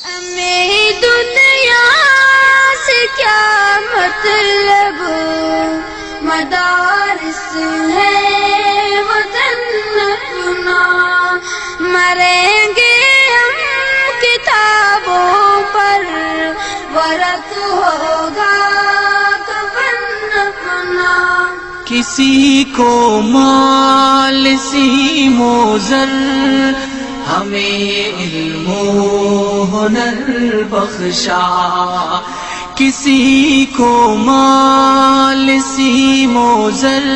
ہمیں دنیا سے کیا مطلب، مدارس ہے وطن اپنا، مریں گے ہم کتابوں پر، ورق ہوگا کفن اپنا۔ کسی کو مال سیم و زر، ہمیں علم و ہنر بخشا، کسی کو مال سیم و زر،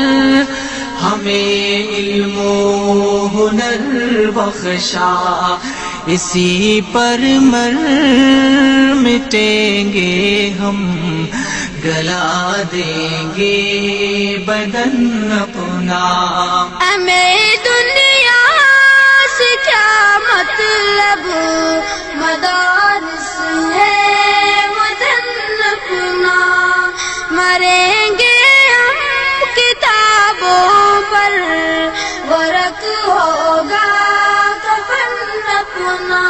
ہمیں علم و ہنر بخشا، اسی پر مر مٹیں گے ہم، گلا دیں گے بدن اپنا۔ ہمیں دنیا سے کیا مطلب، مدارس ہے وطن اپنا، مریں گے ہم کتابوں پر، ورق ہوگا کفن اپنا۔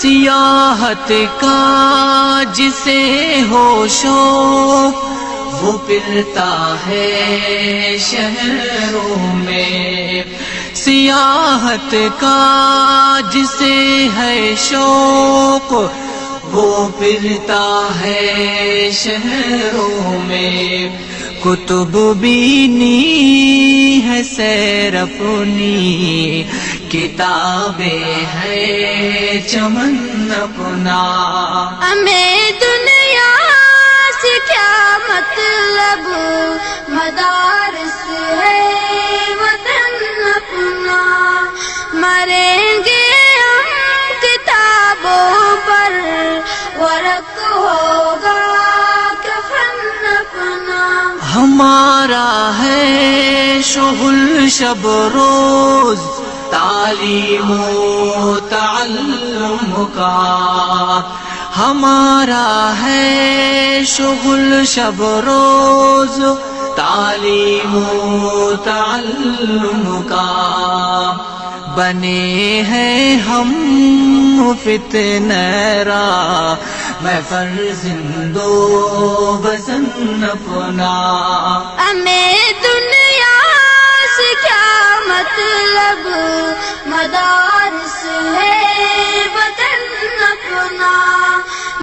سیاحت کا جسے ہو شوق، وہ پھرتا ہے شہروں میں، سیاحت کا جسے ہے شوق، وہ پھرتا ہے شہروں میں، کتب بینی ہے سیر اپنی، کتابیں ہے چمن اپنا۔ ہمیں دنیا سے کیا مطلب، مدارس ہے وطن اپنا، مریں گے ہم کتابوں پر، ورق ہوگا کفن اپنا۔ ہمارا ہے شغل شب روز، تعلیم و تعلم کا، ہمارا ہے شغل شب روز، تعلیم و تعلم کا، بنے ہیں ہم فتنہ را، میں فرزند و بزن اپنا۔ ہمیں دنیا سے کیا مطلب، مدارس ہے وطن اپنا،